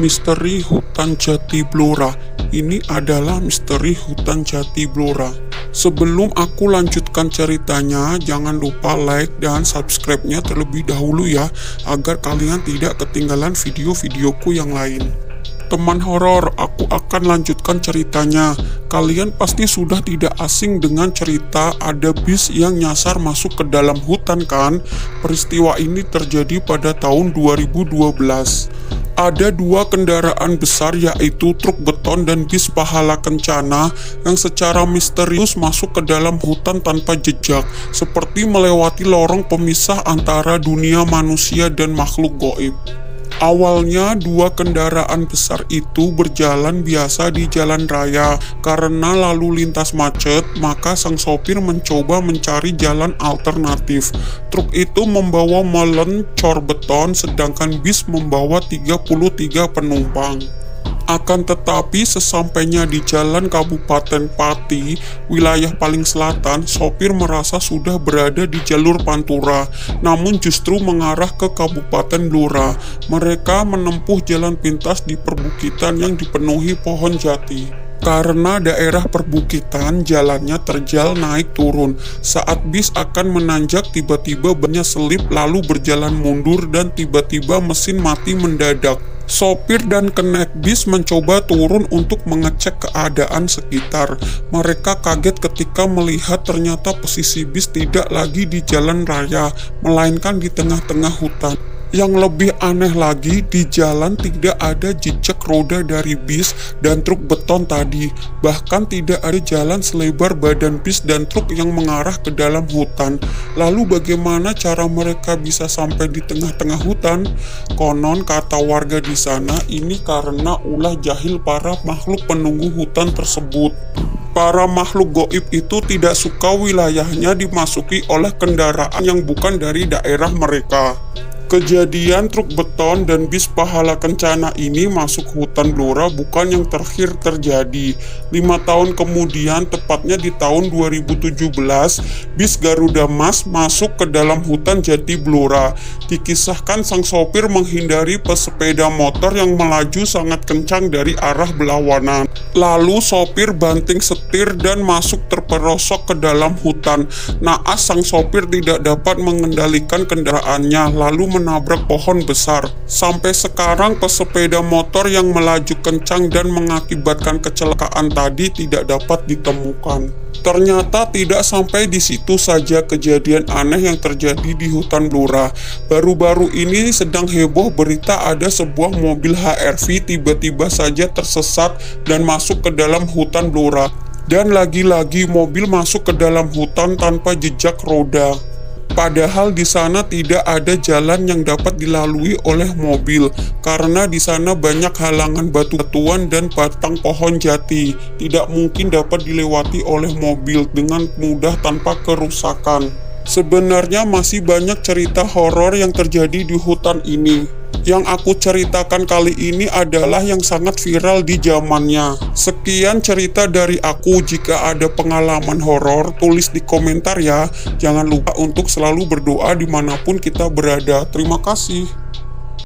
Misteri Hutan Jati Blora. Ini adalah misteri hutan Jati Blora. Sebelum aku lanjutkan ceritanya, jangan lupa like dan subscribe-nya terlebih dahulu ya, agar kalian tidak ketinggalan video-videoku yang lain. Teman horor, aku akan lanjutkan ceritanya. Kalian pasti sudah tidak asing dengan cerita ada bis yang nyasar masuk ke dalam hutan kan? Peristiwa ini terjadi pada tahun 2012. Ada dua kendaraan besar yaitu truk beton dan bis pahala kencana yang secara misterius masuk ke dalam hutan tanpa jejak, seperti melewati lorong pemisah antara dunia manusia dan makhluk goib. Awalnya dua kendaraan besar itu berjalan biasa di jalan raya. Karena lalu lintas macet, maka sang sopir mencoba mencari jalan alternatif. Truk itu membawa molen cor beton, sedangkan bis membawa 33 penumpang. Akan tetapi sesampainya di jalan Kabupaten Pati, wilayah paling selatan, sopir merasa sudah berada di jalur Pantura, namun justru mengarah ke Kabupaten Blora. Mereka menempuh jalan pintas di perbukitan yang dipenuhi pohon jati. Karena daerah perbukitan, jalannya terjal naik turun. Saat bis akan menanjak, tiba-tiba bannya selip lalu berjalan mundur dan tiba-tiba mesin mati mendadak. Sopir dan kenek bis mencoba turun untuk mengecek keadaan sekitar. Mereka kaget ketika melihat ternyata posisi bis tidak lagi di jalan raya, melainkan di tengah-tengah hutan. Yang lebih aneh lagi, di jalan tidak ada jejak roda dari bis dan truk beton tadi. Bahkan tidak ada jalan selebar badan bis dan truk yang mengarah ke dalam hutan. Lalu bagaimana cara mereka bisa sampai di tengah-tengah hutan? Konon kata warga di sana, ini karena ulah jahil para makhluk penunggu hutan tersebut. Para makhluk goib itu tidak suka wilayahnya dimasuki oleh kendaraan yang bukan dari daerah mereka. Kejadian truk beton dan bis pahala kencana ini masuk hutan Blora bukan yang terakhir terjadi. 5 tahun kemudian, tepatnya di tahun 2017, bis Garuda Mas masuk ke dalam hutan Jati Blora. Dikisahkan sang sopir menghindari pesepeda motor yang melaju sangat kencang dari arah berlawanan. Lalu sopir banting setir dan masuk terperosok ke dalam hutan. Naas sang sopir tidak dapat mengendalikan kendaraannya, lalu menabrak pohon besar. Sampai sekarang pesepeda motor yang melaju kencang dan mengakibatkan kecelakaan tadi tidak dapat ditemukan. Ternyata tidak sampai di situ saja kejadian aneh yang terjadi di hutan Blora. Baru-baru ini sedang heboh berita ada sebuah mobil HRV tiba-tiba saja tersesat dan masuk ke dalam hutan Blora. Dan lagi-lagi mobil masuk ke dalam hutan tanpa jejak roda. Padahal di sana tidak ada jalan yang dapat dilalui oleh mobil, karena di sana banyak halangan batu-batuan dan batang pohon jati. Tidak mungkin dapat dilewati oleh mobil dengan mudah tanpa kerusakan. Sebenarnya masih banyak cerita horor yang terjadi di hutan ini. Yang aku ceritakan kali ini adalah yang sangat viral di zamannya. Sekian cerita dari aku. Jika ada pengalaman horor, tulis di komentar ya. Jangan lupa untuk selalu berdoa dimanapun kita berada. Terima kasih.